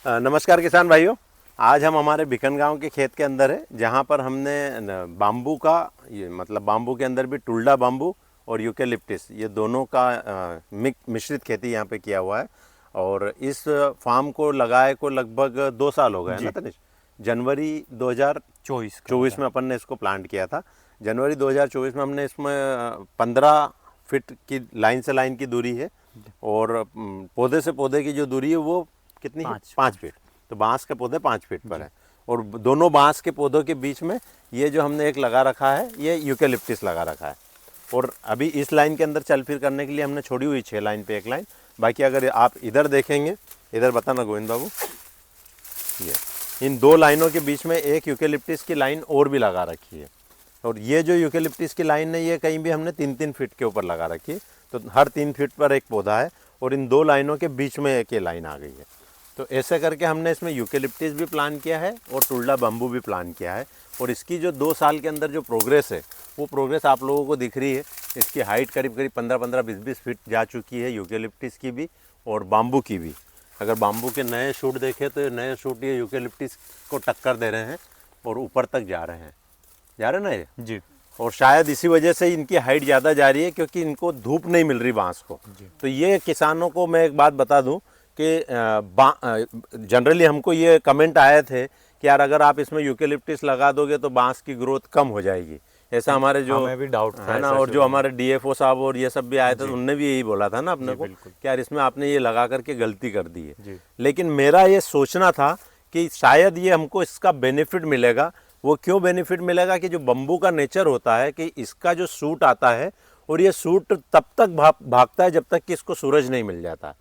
नमस्कार किसान भाइयों। आज हम हमारे भिकन गांव के खेत के अंदर है, जहां पर हमने बाम्बू का ये मतलब बाम्बू के अंदर भी टुल्डा बाम्बू और यूकेलिप्टिस ये दोनों का मिश्रित खेती यहां पे किया हुआ है। और इस फार्म को लगाए को लगभग 2 साल हो गए हैं ना तनिष। जनवरी 2024 में अपन ने इसको प्लांट किया था। जनवरी 2024 में हमने इसमें 15 फीट की लाइन से लाइन की दूरी है और पौधे से पौधे की जो दूरी है वो कितनी है? 5 फीट। तो बांस के पौधे 5 फीट पर है और दोनों बांस के पौधों के बीच में ये जो हमने एक लगा रखा है ये यूकेलिप्टिस लगा रखा है। और अभी इस लाइन के अंदर चल फिर करने के लिए हमने छोड़ी हुई 6 लाइन पे 1 लाइन। बाकी अगर आप इधर देखेंगे, इधर बताना गोविंद बाबू, ये इन 2 लाइनों के बीच में एक यूकेलिप्टिस की लाइन और भी लगा रखी है। और ये जो यूकेलिप्टिस की लाइन है ये कहीं भी हमने 3-3 फीट के ऊपर लगा रखी है। तो हर 3 फीट पर एक पौधा है और इन 2 लाइनों के बीच में एक ये लाइन आ गई है। तो ऐसे करके हमने इसमें यूकेलिप्टिस भी प्लान किया है और टुल्डा बम्बू भी प्लान किया है। और इसकी जो 2 साल के अंदर जो प्रोग्रेस है वो प्रोग्रेस आप लोगों को दिख रही है। इसकी हाइट करीब करीब 15-15, 20-20 फीट जा चुकी है, यूकेलिप्टिस की भी और बाम्बू की भी। अगर बाम्बू के नए शूट देखें तो ये नए शूट ये यूकेलिप्टिस को टक्कर दे रहे हैं और ऊपर तक जा रहे हैं ना ये जी। और शायद इसी वजह से इनकी हाइट ज़्यादा जा रही है क्योंकि इनको धूप नहीं मिल रही बांस को। तो ये किसानों को मैं एक बात बता दूं कि जनरली हमको ये कमेंट आए थे कि यार अगर आप इसमें यूकेलिप्टिस लगा दोगे तो बांस की ग्रोथ कम हो जाएगी। ऐसा हमारे जो हमें भी डाउट था है ना, और जो हमारे डीएफओ साहब और ये सब भी आए थे तो उनने भी यही बोला था ना अपने को कि यार इसमें आपने ये लगा करके गलती कर दी है। लेकिन मेरा ये सोचना था कि शायद ये हमको इसका बेनिफिट मिलेगा। वो क्यों बेनिफिट मिलेगा कि जो बम्बू का नेचर होता है कि इसका जो सूट आता है और ये सूट तब तक भागता है जब तक कि इसको सूरज नहीं मिल जाता।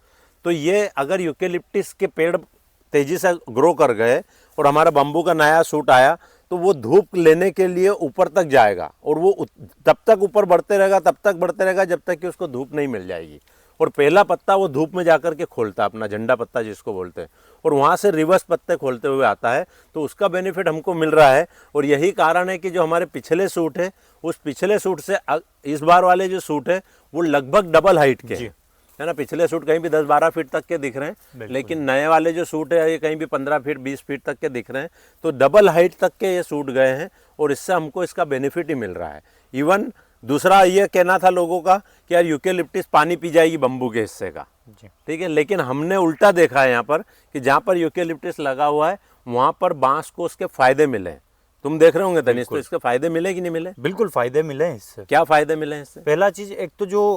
तो ये अगर यूकेलिप्टिस के पेड़ तेजी से ग्रो कर गए और हमारा बम्बू का नया सूट आया तो वो धूप लेने के लिए ऊपर तक जाएगा और वो तब तक ऊपर बढ़ते रहेगा, तब तक बढ़ते रहेगा जब तक कि उसको धूप नहीं मिल जाएगी। और पहला पत्ता वो धूप में जाकर के खोलता है, अपना झंडा पत्ता जिसको बोलते हैं, और वहाँ से रिवर्स पत्ते खोलते हुए आता है। तो उसका बेनिफिट हमको मिल रहा है। और यही कारण है कि जो हमारे पिछले सूट है उस पिछले सूट से इस बार वाले जो सूट है वो लगभग डबल हाइट के हैं, है ना। पिछले सूट कहीं भी 10-12 फीट तक के दिख रहे हैं, लेकिन नए वाले जो सूट है ये कहीं भी 15 फीट 20 फीट तक के दिख रहे हैं। तो डबल हाइट तक के ये सूट गए हैं और इससे हमको इसका बेनिफिट ही मिल रहा है। इवन दूसरा ये कहना था लोगों का कि यार यूकेलिप्टिस पानी पी जाएगी बम्बू के हिस्से का, ठीक है। लेकिन हमने उल्टा देखा है यहाँ पर कि जहाँ पर यूकेलिप्टिस लगा हुआ है वहाँ पर बांस को उसके फायदे मिले। तुम देख रहे होंगे तनिष, तो इसके फायदे मिले कि नहीं मिले? बिल्कुल फायदे मिले हैं इससे। क्या फायदे मिले हैं इससे? पहला चीज, एक तो जो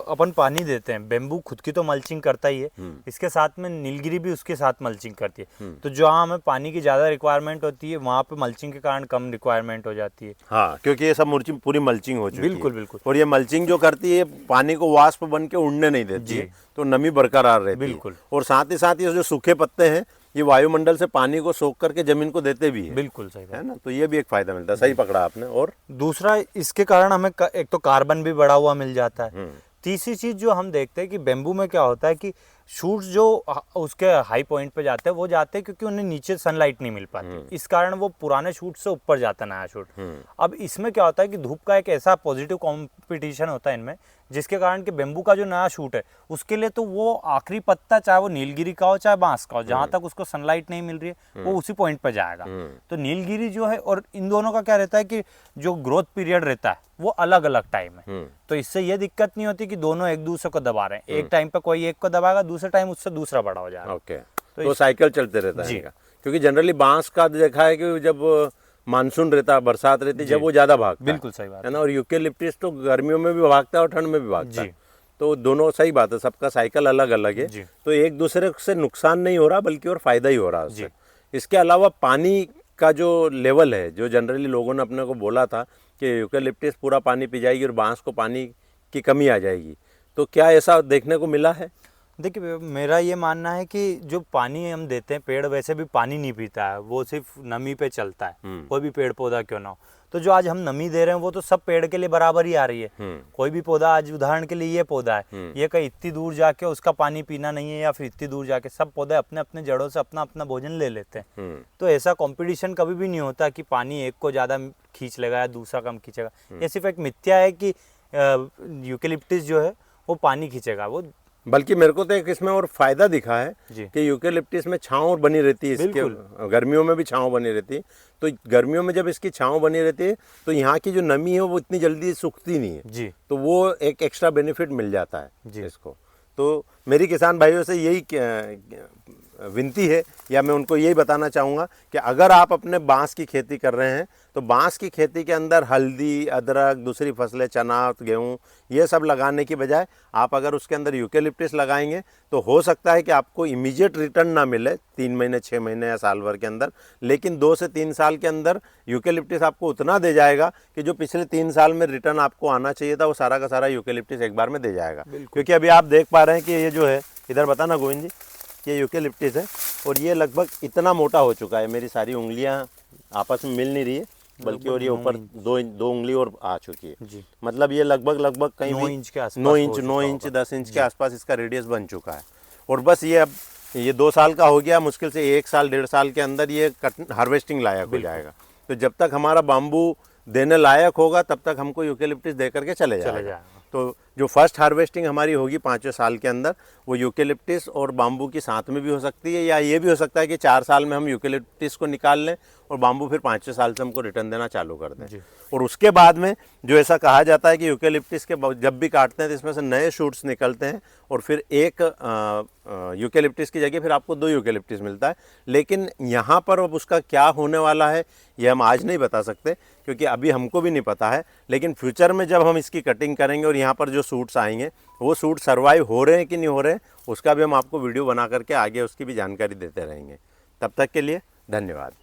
अपन पानी देते हैं, बेम्बू खुद की तो मल्चिंग करता ही है, इसके साथ में नीलगिरी भी उसके साथ मल्चिंग करती है। तो जहाँ हमें पानी की ज्यादा रिक्वायरमेंट होती है वहाँ पे मल्चिंग के कारण कम रिक्वायरमेंट हो जाती है। हाँ, क्योंकि ये सब पूरी मल्चिंग हो चुकी है। बिल्कुल बिल्कुल। और ये मल्चिंग जो करती है पानी को वाष्प बन के उड़ने नहीं देती है, तो नमी बरकरार रहती है। बिल्कुल। और साथ ही साथ ये जो सूखे पत्ते हैं ये वायुमंडल से पानी को सोख करके जमीन को देते भी है। बिल्कुल सही है ना, तो ये भी एक फायदा मिलता है। सही पकड़ा आपने। और दूसरा, इसके कारण हमें एक तो कार्बन भी बढ़ा हुआ मिल जाता है। तीसरी चीज जो हम देखते हैं कि बेम्बू में क्या होता है कि शूट्स जो उसके हाई पॉइंट पे जाते हैं वो जाते हैं क्योंकि उन्हें नीचे सनलाइट नहीं मिल पाती, इस कारण वो पुराने शूट से ऊपर जाता है नया शूट। अब इसमें क्या होता है कि धूप का एक ऐसा पॉजिटिव कंपटीशन होता है इनमें, जिसके कारण कि बेम्बू का जो नया शूट है उसके लिए तो वो आखिरी पत्ता चाहे वो नीलगिरी का हो चाहे बांस का हो, जहां तक उसको सनलाइट नहीं मिल रही है वो उसी पॉइंट पर जाएगा। तो नीलगिरी जो है और इन दोनों का क्या रहता है कि जो ग्रोथ पीरियड रहता है वो अलग अलग टाइम है। तो इससे ये दिक्कत नहीं होती कि दोनों एक दूसरे को दबा रहे हैं। एक टाइम पे कोई एक को दबाएगा, दूसरे टाइम उससे दूसरा बड़ा हो जाएगा। ओके, तो साइकिल चलते रहता है। क्योंकि जनरली बांस का देखा है कि जब मानसून रहता है, बरसात रहती है, जब वो ज्यादा भागता है। बिल्कुल सही बात है ना। और यूकेलिप्टिस तो गर्मियों में भी भागता है और ठंड में भी भागता है। तो दोनों सही बात है, सबका साइकिल अलग अलग है। तो एक दूसरे से नुकसान नहीं हो रहा बल्कि और फायदा ही हो रहा है उससे। इसके अलावा पानी का जो लेवल है, जो जनरली लोगों ने अपने को बोला था कि यूकेलिप्टिस पूरा पानी पी जाएगी और बांस को पानी की कमी आ जाएगी, तो क्या ऐसा देखने को मिला है? देखिए, मेरा ये मानना है कि जो पानी हम देते हैं, पेड़ वैसे भी पानी नहीं पीता है, वो सिर्फ नमी पे चलता है, कोई भी पेड़ पौधा क्यों ना हो। तो जो आज हम नमी दे रहे हैं वो तो सब पेड़ के लिए बराबर ही आ रही है। कोई भी पौधा, आज उदाहरण के लिए ये पौधा है, ये कहीं इतनी दूर जाके उसका पानी पीना नहीं है या फिर इतनी दूर जाके, सब पौधे अपने अपने जड़ों से अपना अपना भोजन ले लेते हैं। तो ऐसा कंपटीशन कभी भी नहीं होता कि पानी एक को ज्यादा खींच लेगा या दूसरा कम खींचेगा। ये सिर्फ एक मिथ्या है कि यूकेलिप्टिस जो है वो पानी खींचेगा। वो बल्कि मेरे को तो एक इसमें और फायदा दिखा है जी। कि यूकेलिप्टिस में छांव बनी रहती है, इसके गर्मियों में भी छांव बनी रहती है। तो गर्मियों में जब इसकी छांव बनी रहती है तो यहाँ की जो नमी है वो इतनी जल्दी सूखती नहीं है जी। तो वो एक एक्स्ट्रा बेनिफिट मिल जाता है जी। इसको। तो मेरी किसान भाइयों से यही विनती है या मैं उनको यही बताना चाहूँगा कि अगर आप अपने बांस की खेती कर रहे हैं तो बांस की खेती के अंदर हल्दी, अदरक, दूसरी फसलें, चना, गेहूँ, ये सब लगाने की बजाय आप अगर उसके अंदर यूकेलिप्टिस लगाएंगे तो हो सकता है कि आपको इमीडिएट रिटर्न ना मिले 3 महीने, 6 महीने या साल भर के अंदर, लेकिन 2 से 3 साल के अंदर यूकेलिप्टिस आपको उतना दे जाएगा कि जो पिछले 3 साल में रिटर्न आपको आना चाहिए था वो सारा का सारा यूकेलिप्टिस एक बार में दे जाएगा। क्योंकि अभी आप देख पा रहे हैं कि ये जो है, इधर बताना गोविंद जी, ये यूकेलिप्टिस है और ये लगभग इतना मोटा हो चुका है, मेरी सारी उंगलियां आपस में मिल नहीं रही है, बल्कि और ये ऊपर 2 उंगली और आ चुकी है जी। मतलब ये लगभग कहीं 9 इंच के आसपास, 9 इंच 10 इंच के आसपास इसका रेडियस बन चुका है। और बस ये अब ये 2 साल का हो गया, मुश्किल से 1 साल 1.5 साल के अंदर ये हार्वेस्टिंग लायक हो जाएगा। तो जब तक हमारा बाम्बू देने लायक होगा तब तक हमको यूकेलिप्टिस दे करके चले जाएगा। तो जो फर्स्ट हार्वेस्टिंग हमारी होगी 5वें साल के अंदर वो यूकेलिप्टिस और बाम्बू की साथ में भी हो सकती है, या ये भी हो सकता है कि 4 साल में हम यूकेलिप्टिस को निकाल लें और बाम्बू फिर 5वें साल से हमको रिटर्न देना चालू कर दें। और उसके बाद में जो ऐसा कहा जाता है कि यूकेलिप्टिस के जब भी काटते हैं तो इसमें से नए शूट्स निकलते हैं और फिर एक यूकेलिप्टिस की जगह फिर आपको 2 यूकेलिप्टिस मिलता है। लेकिन यहाँ पर अब उसका क्या होने वाला है ये हम आज नहीं बता सकते क्योंकि अभी हमको भी नहीं पता है, लेकिन फ्यूचर में जब हम इसकी कटिंग करेंगे और यहाँ पर जो सूट्स आएंगे वो सूट सर्वाइव हो रहे हैं कि नहीं हो रहे हैं उसका भी हम आपको वीडियो बना करके आगे उसकी भी जानकारी देते रहेंगे। तब तक के लिए धन्यवाद।